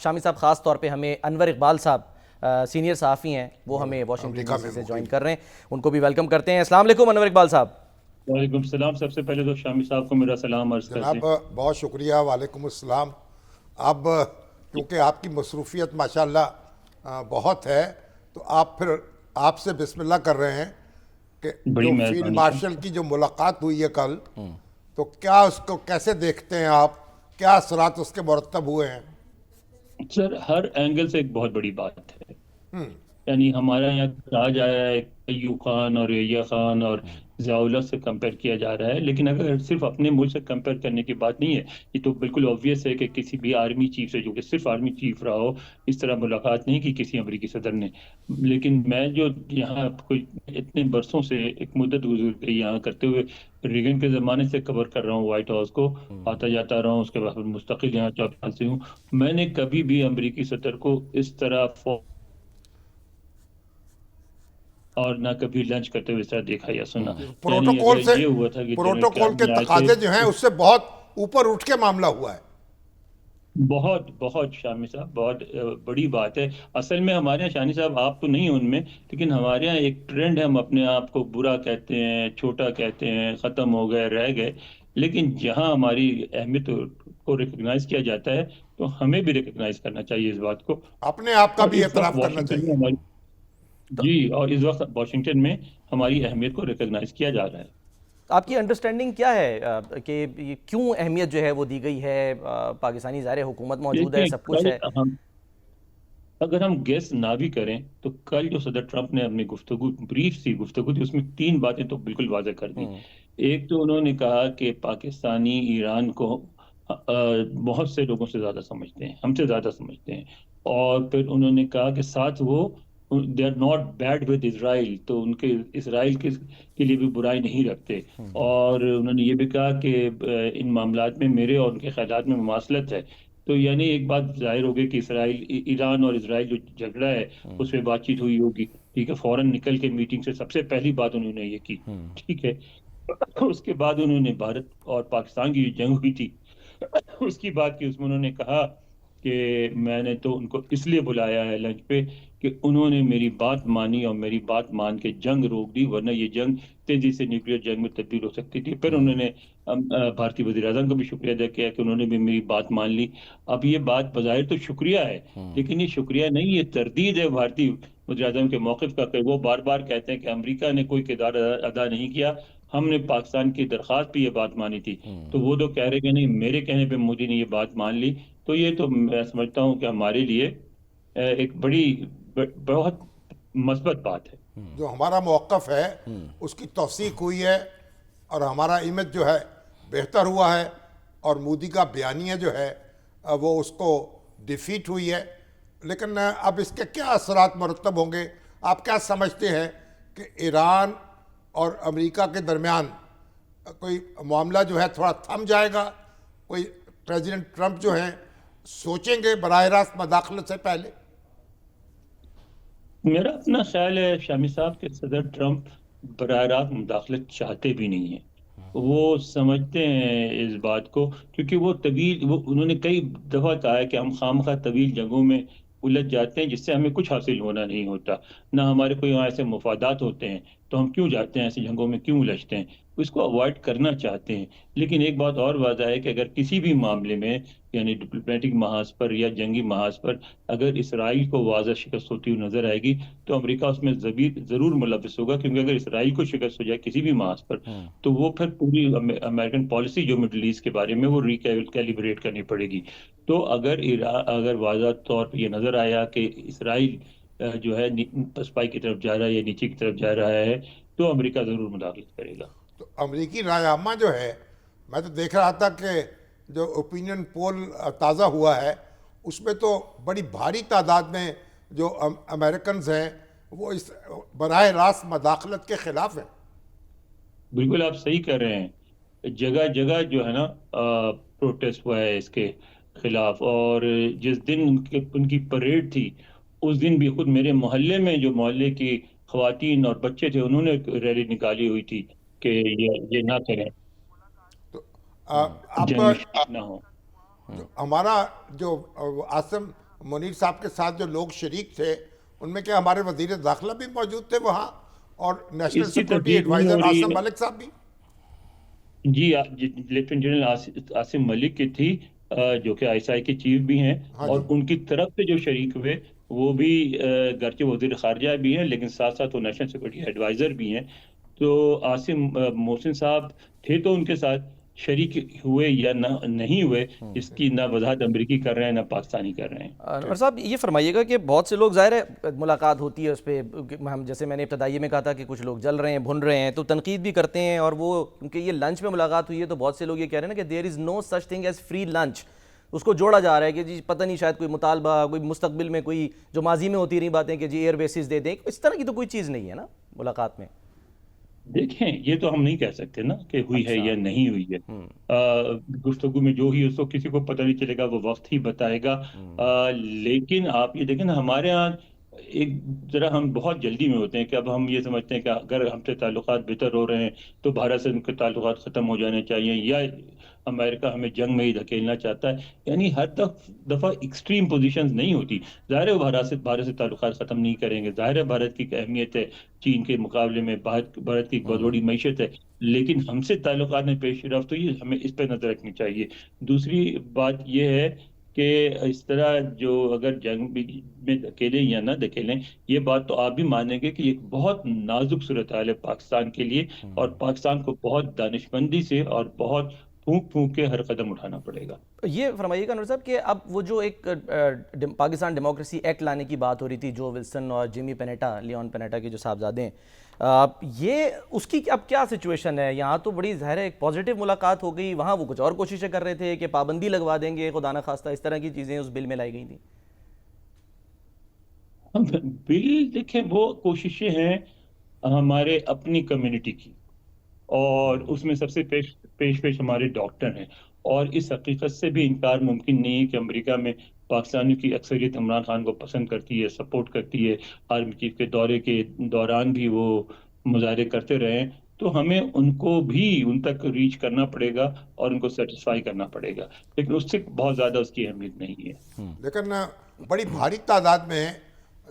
شامی صاحب خاص طور پہ ہمیں انور اقبال صاحب سینئر صحافی ہیں، وہ ہمیں واشنگٹن ڈی سی سے جوائن کر رہے ہیں، ان کو بھی ویلکم کرتے ہیں۔ السلام علیکم انور اقبال صاحب۔ وعلیکم السلام۔ سب سے پہلے تو شامی صاحب کو میرا سلام عرض کرتے جناب ہیں۔ بہت شکریہ، وعلیکم السلام۔ اب کیونکہ آپ کی مصروفیت ماشاءاللہ بہت ہے، تو آپ سے بسم اللہ کر رہے ہیں کہ بڑی جو فیلڈ مہربانی مارشل کی جو ملاقات ہوئی ہے کل، تو کیا اس کو کیسے دیکھتے ہیں آپ؟ کیا اثرات اس کے مرتب ہوئے ہیں؟ سر، ہر اینگل سے ایک بہت بڑی بات ہے۔ یعنی ہمارا یہاں کہا جا رہا ہے ایوب خان اور یحییٰ خان اور ضیاء اللہ سے کمپیئر کیا جا رہا ہے، لیکن اگر صرف اپنے ملک سے کمپیئر کرنے کی بات نہیں ہے، یہ تو بالکل obvious ہے کہ کسی بھی آرمی چیف سے، جو کہ صرف آرمی چیف رہا ہو، اس طرح ملاقات نہیں کی کسی امریکی صدر نے۔ لیکن میں جو یہاں کوئی اتنے برسوں سے ایک مدت گزر گئی یہاں کرتے ہوئے، ریگن کے زمانے سے کور کر رہا ہوں وائٹ ہاؤس کو، آتا جاتا رہا ہوں، اس کے بعد مستقل یہاں 4 سال سے ہوں، میں نے کبھی بھی امریکی صدر کو اس طرح اور نہ کبھی لنچ کرتے ہوئے اس طرح دیکھا یا سنا۔ یعنی اگر یہ ہوا تھا کہ جنرل پروٹوکول کے کیمپ میں آئے تھے، تقاضے جو ہیں اس سے بہت اوپر اٹھ کے معاملہ ہوا ہے۔ بہت بہت شامی صاحب، بہت بڑی بات ہے۔ اصل میں ہمارے یہاں شانی صاحب، آپ تو نہیں ان میں، لیکن ہمارے یہاں ایک ٹرینڈ ہے، ہم اپنے آپ کو برا کہتے ہیں، چھوٹا کہتے ہیں، ختم ہو گئے، رہ گئے، لیکن جہاں ہماری اہمیت کو ریکگنائز کیا جاتا ہے تو ہمیں بھی ریکگنائز کرنا چاہیے اس بات کو۔ اپنے آپ کا اور بھی اس وقت اعتراف کرنا واشنگٹن میں چاہیے۔ ہماری اور اس وقت واشنگٹن میں ہماری اہمیت کو ریکگنائز کیا جا رہا ہے۔ آپ کی انڈرسٹینڈنگ کیا ہے کہ یہ کیوں اہمیت جو ہے وہ دی گئی ہے؟ پاکستانی ظاہر حکومت موجود ہے، دیکھیں، سب کچھ ہے۔ اگر ہم گیس نہ بھی کریں تو کل جو صدر ٹرمپ نے اپنی بریف سی گفتگو تھی، اس میں 3 باتیں تو بالکل واضح کر دی۔ ایک تو انہوں نے کہا کہ پاکستانی ایران کو بہت سے لوگوں سے زیادہ سمجھتے ہیں، ہم سے زیادہ سمجھتے ہیں، اور پھر انہوں نے کہا کہ ساتھ وہ they are not bad with Israel, تو ان کے اسرائیل کے لیے بھی برائی نہیں رکھتے، اور انہوں نے یہ بھی کہا کہ ان معاملات میں میرے اور ان کے خیالات میں مماثلت ہے۔ تو یعنی ایک بات ظاہر ہو گئی کہ ایران اور اسرائیل جو جھگڑا ہے اس پہ بات چیت ہوئی ہوگی، ٹھیک ہے۔ فوراً نکل کے میٹنگ سے سب سے پہلی بات انہوں نے یہ کی، ٹھیک ہے۔ اس کے بعد انہوں نے بھارت اور پاکستان کی جو جنگ ہوئی تھی اس کی بات کی، اس میں انہوں نے کہا کہ میں نے تو ان کو اس لیے بلایا ہے لنچ پہ کہ انہوں نے میری بات مانی اور میری بات مان کے جنگ روک دی، ورنہ یہ جنگ تیزی سے نیوکلیر جنگ میں تبدیل ہو سکتی تھی۔ پھر انہوں نے بھارتی وزیر اعظم کو بھی شکریہ ادا کیا کہ انہوں نے بھی میری بات مان لی۔ اب یہ بات بظاہر تو شکریہ ہے، لیکن یہ شکریہ نہیں، یہ تردید ہے بھارتی وزیر اعظم کے موقف کا، کہ وہ بار بار کہتے ہیں کہ امریکہ نے کوئی کردار ادا نہیں کیا، ہم نے پاکستان کی درخواست پہ یہ بات مانی تھی۔ تو وہ تو کہہ رہے کہ نہیں، میرے کہنے پہ مودی نے یہ بات مان لی۔ تو یہ تو میں سمجھتا ہوں کہ ہمارے لیے ایک بہت مثبت بات ہے۔ جو ہمارا موقف ہے اس کی توثیق ہوئی ہے، اور ہمارا امیج جو ہے بہتر ہوا ہے، اور مودی کا بیانیہ جو ہے وہ اس کو ڈیفیٹ ہوئی ہے۔ لیکن اب اس کے کیا اثرات مرتب ہوں گے؟ آپ کیا سمجھتے ہیں کہ ایران اور امریکہ کے درمیان کوئی معاملہ جو ہے تھوڑا تھم جائے گا؟ کوئی پریزیڈنٹ ٹرمپ جو ہیں سوچیں گے براہ راست مداخلت سے پہلے؟ میرا اپنا خیال ہے شامی صاحب کہ صدر ٹرمپ براہ راست مداخلت چاہتے بھی نہیں ہیں، وہ سمجھتے ہیں اس بات کو، کیونکہ انہوں نے کئی دفعہ کہا ہے کہ ہم خواہ طویل جنگوں میں الجھ جاتے ہیں جس سے ہمیں کچھ حاصل ہونا نہیں ہوتا، نہ ہمارے کوئی وہاں ایسے مفادات ہوتے ہیں، تو ہم کیوں جاتے ہیں ایسے جنگوں میں، کیوں الجھتے ہیں؟ اس کو اوائڈ کرنا چاہتے ہیں۔ لیکن ایک بات اور واضح ہے کہ اگر کسی بھی معاملے میں، یعنی ڈپلومیٹک محاذ پر یا جنگی محاذ پر، اگر اسرائیل کو واضح شکست ہوتی ہوئی نظر آئے گی تو امریکہ اس میں ضرور ملوث ہوگا، کیونکہ اگر اسرائیل کو شکست ہو جائے کسی بھی محاذ پر تو وہ پھر پوری امریکن پالیسی جو مڈل ایسٹ کے بارے میں وہ ریکیلیبریٹ کرنی پڑے گی۔ تو اگر واضح طور پہ یہ نظر آیا کہ اسرائیل جو ہے پسپائی کی طرف جا رہا ہے یا نیچے کی طرف جا رہا ہے تو امریکہ ضرور مداخلت کرے گا۔ تو امریکی رائے عامہ جو ہے، میں تو دیکھ رہا تھا کہ جو اوپینین پول تازہ ہوا ہے اس میں تو بڑی بھاری تعداد میں جو امریکنز ہیں وہ اس براہ راست مداخلت کے خلاف ہیں۔ بالکل آپ صحیح کہہ رہے ہیں، جگہ جگہ جو ہے نا پروٹیسٹ ہوا ہے اس کے خلاف، اور جس دن ان کی پریڈ تھی اس دن بھی خود میرے محلے میں جو محلے کی خواتین اور بچے تھے انہوں نے ریلی نکالی ہوئی تھی کہ یہ نہ کریں، تو آپ جنگ نہ ہو۔ ہمارا جو عاصم منیر صاحب کے ساتھ جو لوگ شریک تھے ان میں کیا ہمارے وزیر داخلہ بھی موجود تھے وہاں اور نیشنل اس کی سیکورٹی تصدیق نہیں ایڈوائزر ہو رہی عاصم ہے۔ ملک صاحب بھی؟ جی لیفٹیننٹ جنرل عاصم ملک کی تھی، جو کہ آئی ایس آئی کے چیف بھی ہیں، اور ان کی طرف سے جو شریک ہوئے وہ بھی گرچہ وزیر خارجہ بھی ہیں لیکن ساتھ ساتھ وہ نیشنل سیکورٹی ایڈوائزر بھی ہیں۔ تو عاصم محسن صاحب تھے تو ان کے ساتھ شریک ہوئے یا نہ نہیں ہوئے، اس کی نہ وضاحت امریکی کر رہے ہیں نہ پاکستانی کر رہے ہیں۔ انور صاحب یہ فرمائیے گا کہ بہت سے لوگ ظاہر ہے ملاقات ہوتی ہے اس پہ، ہم جیسے میں نے ابتدائی میں کہا تھا کہ کچھ لوگ جل رہے ہیں بھن رہے ہیں تو تنقید بھی کرتے ہیں، اور وہ کیونکہ یہ لنچ میں ملاقات ہوئی ہے تو بہت سے لوگ یہ کہہ رہے ہیں نا کہ there is no such thing as free lunch, اس کو جوڑا جا رہا ہے کہ جی پتہ نہیں شاید کوئی مطالبہ، کوئی مستقبل میں کوئی جو ماضی میں ہوتی رہی باتیں کہ جی ایئر بیسز دے دیں، اس طرح کی تو کوئی چیز نہیں ہے نا ملاقات میں۔ دیکھیں یہ تو ہم نہیں کہہ سکتے نا کہ ہوئی ہے یا نہیں ہوئی ہے، گفتگو میں جو ہی اس کو کسی کو پتہ نہیں چلے گا، وہ وقت ہی بتائے گا۔ لیکن آپ یہ دیکھیں نا، ہمارے ہاں ایک ذرا ہم بہت جلدی میں ہوتے ہیں کہ اب ہم یہ سمجھتے ہیں کہ اگر ہم سے تعلقات بہتر ہو رہے ہیں تو بھارت سے ان کے تعلقات ختم ہو جانے چاہیے، یا امریکہ ہمیں جنگ میں ہی دھکیلنا چاہتا ہے۔ یعنی ہر دفعہ ایکسٹریم پوزیشنز نہیں ہوتی۔ ظاہر ہے وہ بھارت سے تعلقات ختم نہیں کریں گے، ظاہر ہے بھارت کی ایک اہمیت ہے چین کے مقابلے میں، بھارت کی ایک بہت بڑی معیشت ہے، لیکن ہم سے تعلقات میں پیش رفت ہوئی، ہمیں اس پہ نظر رکھنی چاہیے۔ دوسری بات یہ ہے کہ اس طرح جو اگر جنگ میں دھکیلیں یا نہ دھکیلیں، یہ بات تو آپ بھی مانیں گے کہ یہ ایک بہت نازک صورتحال ہے پاکستان کے لیے، اور پاکستان کو بہت دانشمندی سے اور بہت پھونک پھونک کے ہر قدم اٹھانا پڑے گا۔ یہ فرمائیے گا انور صاحب کہ اب وہ جو ایک پاکستان ڈیموکریسی ایکٹ لانے کی بات ہو رہی تھی، جو ولسن اور جیمی پینیٹا، لیون پینیٹا کے جو صاحبزادے ہیں، یہ اس کی اب کیا سچویشن ہے؟ یہاں تو بڑی ظاہر ہے ایک پازیٹیو ملاقات ہو گئی، وہاں وہ کچھ اور کوششیں کر رہے تھے کہ پابندی لگوا دیں گے خدا نخواستہ، اس طرح کی چیزیں اس بل میں لائی گئی تھیں۔ بل دیکھیں وہ کوششیں ہیں ہمارے اپنی کمیونٹی کی، اور اس میں سب سے پیش ہمارے ڈاکٹر ہیں، اور اس حقیقت سے بھی انکار ممکن نہیں ہے کہ امریکہ میں پاکستانیوں کی اکثریت عمران خان کو پسند کرتی ہے، سپورٹ کرتی ہے، آرمی چیف کے دورے کے دوران بھی وہ مظاہرے کرتے رہے ہیں۔ تو ہمیں ان کو بھی ان تک ریچ کرنا پڑے گا اور ان کو سیٹسفائی کرنا پڑے گا، لیکن اس سے بہت زیادہ اس کی اہمیت نہیں ہے۔ لیکن بڑی بھاری تعداد میں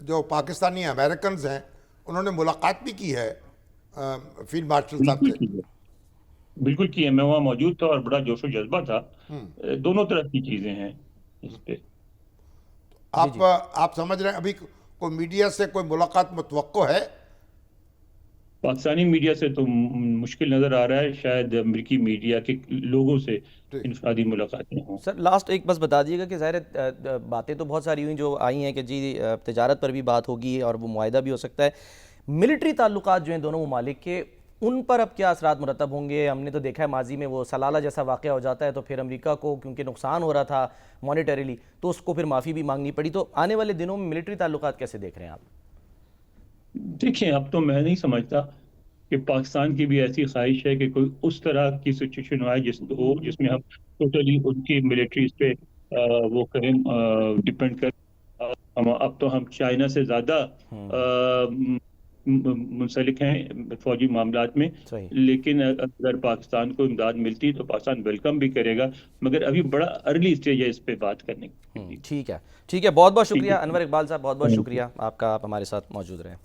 جو پاکستانی امریکنز ہیں انہوں نے ملاقات بھی کی ہے فیلڈ مارشل صاحب سے۔ بالکل کی ہے، میں وہاں موجود تھا اور بڑا جوش و جذبہ تھا۔ دونوں طرح کی چیزیں ہیں اس پہ۔ آپ سمجھ رہے ہیں ابھی کوئی میڈیا سے کوئی ملاقات متوقع ہے؟ پاکستانی میڈیا سے تو مشکل نظر آ رہا ہے، شاید امریکی میڈیا کے لوگوں سے انفرادی ملاقاتیں ہوں۔ سر لاسٹ ایک بس بتا دیجیے گا کہ ظاہر باتیں تو بہت ساری ہوئیں جو آئی ہیں کہ جی تجارت پر بھی بات ہوگی اور وہ معاہدہ بھی ہو سکتا ہے، ملٹری تعلقات جو ہیں دونوں ممالک کے، ان پر اب کیا اثرات مرتب ہوں گے؟ ہم نے تو دیکھا ہے ماضی میں وہ سلالہ جیسا واقعہ ہو جاتا ہے تو پھر امریکہ کو کیونکہ نقصان ہو رہا تھا مانیٹریلی تو اس کو پھر معافی بھی مانگنی پڑی، تو آنے والے دنوں میں ملٹری تعلقات کیسے دیکھ رہے ہیں آپ؟ دیکھیں اب تو میں نہیں سمجھتا کہ پاکستان کی بھی ایسی خواہش ہے کہ کوئی اس طرح کی سچویشن آئے جس میں ہم ٹوٹلی ان کی ملٹریز پہ وہ کریں، ڈپینڈ کریں۔ اب تو ہم چائنا سے زیادہ منسلک ہیں فوجی معاملات میں، لیکن اگر پاکستان کو امداد ملتی تو پاکستان ویلکم بھی کرے گا، مگر ابھی بڑا ارلی اسٹیج ہے اس پہ بات کرنے کی۔ ٹھیک ہے، بہت بہت شکریہ انور اقبال صاحب، بہت بہت شکریہ آپ کا، آپ ہمارے ساتھ موجود رہے۔